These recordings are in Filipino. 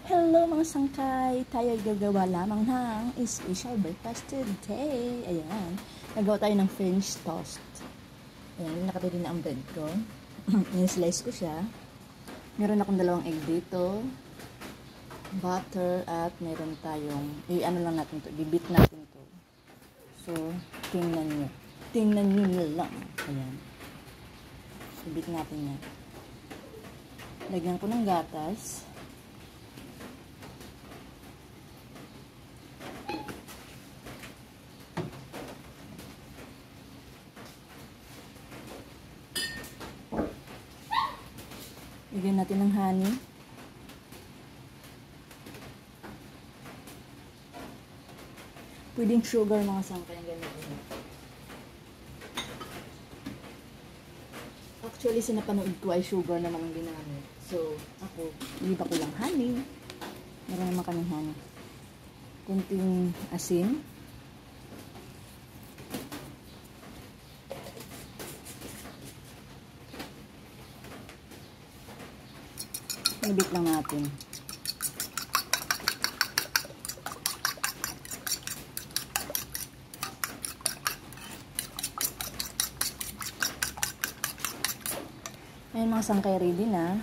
Hello mga sangkay! Tayo gagawa lamang ng special breakfast today. Ayan. Nagawa tayo ng French toast. Ayan, nakatili na ang bread ko. Slice ko siya. Meron akong 2 egg dito. Butter at meron tayong, ano lang natin to, bibit natin to. So, tingnan nyo. Tingnan nyo lang. Ayan. Bibit natin yan. Lagyan ko ng gatas. Lagyan natin ng honey. Pwedeng sugar mga sangkay ang gamitin. Actually, sa napanood ko ay sugar naman ang ginamit. So, ako, iliba ko lang honey. Meron naman kaming honey. Kunting asin. Ibit lang natin. Ayan mga sangkay, ready na.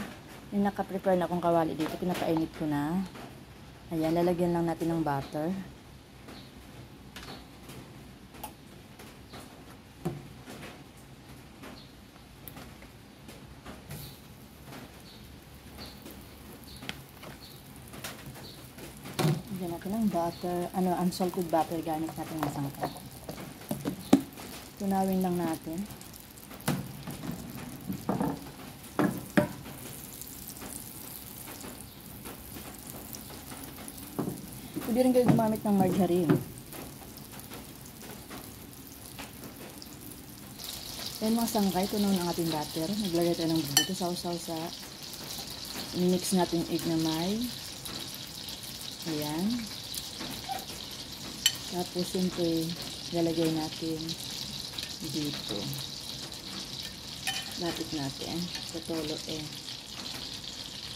Yung naka-prepare na akong kawali dito, pinapainit ko na. Ayan, lalagyan lang natin ng butter. Lagyan natin ng butter, unsalted butter gamit natin ng sangkay. Tunawin lang natin. Pwede rin kayo gumamit ng margarine. Ayan mga sangkay, tunaw ng ating butter. Naglagay tayo ng dito, sausaw sa mix natin egg na may. Ayan. Tapos siyempre, lalagay natin dito. Lapit natin. Sa tolo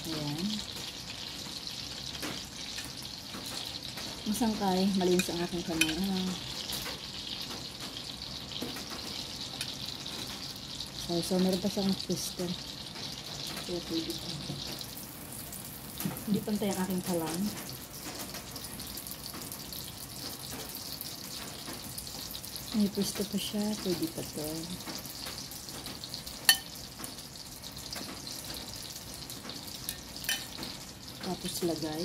Ayan. Masangkay, malinis ang aking kamay. So meron pa siyang twister. So, pwede pa. Hindi pantay ang aking kalan. May twister pa siya. Pwede pa to. Tapos lagay.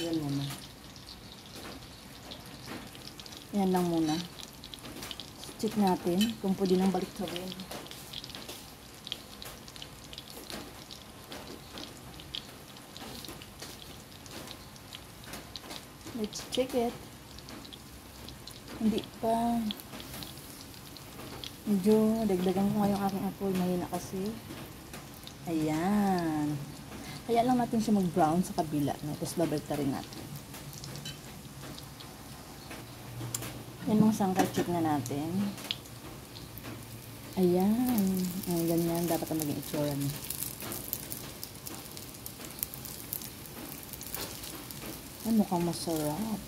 Yan muna. Yan lang muna. Check natin kung pwede nang baliktawin. Let's check it. Hindi pa. Medyo dagdagan ko ngayong aking apoy. Mahina kasi. Ayan. Kaya lang natin siya mag-brown sa kabila. No? Tapos babalik rin natin. Yan mga sangkay, check na natin. Ayan. Ayan, ganyan. Dapat ang maging itsura niya. Ay, mukhang masarap.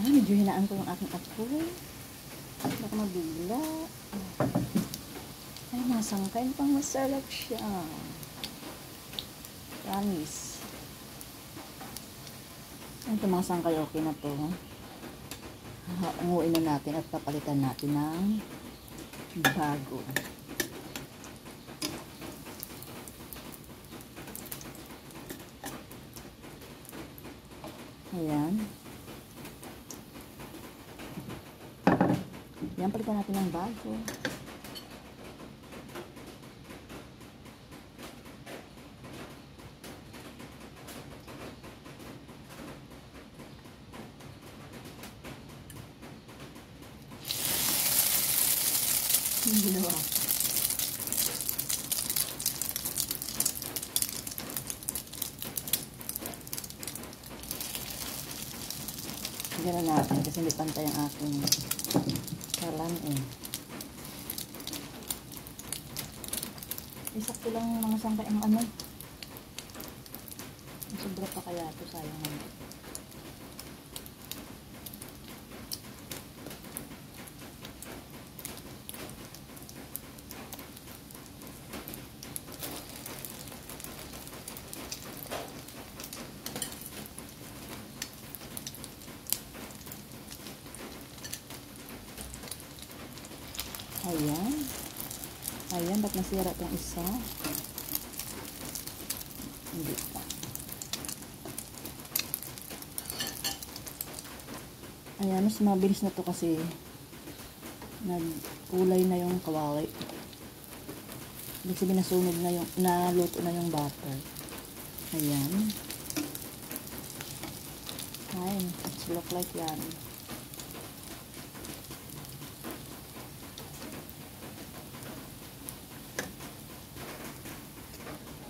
Medyo hinaan ko yung aking apoy. Baka mabigla. Ay, masangkay pang masarap siya. Promise. Ito mga sangkay, okay na to. Unguin na natin at papalitan natin ng bago. Ayan. Yan, palitan natin ng bago. Yung ginawa. Gano'n natin kasi hindi pantay ang aking kalan eh. Isakto lang mga sangkay ang ano. Sobra pa kaya ito, sayang naman. Ayan. Ayan, ba't nasira itong isa? Hindi pa. Ayan, mas mabilis na to kasi nagkulay na yung kawali. Ibig sabihin nasunog na yung, naluto na yung butter. Ayan. Ayan, it's look like yan.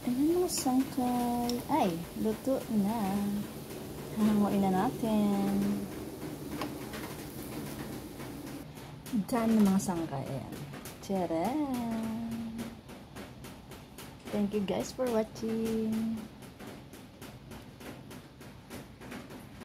Ayan mga sangkay. Ay, luto na. Hanguin na natin. Done na mga sangkay. Ayan. Tcharam! Thank you guys for watching.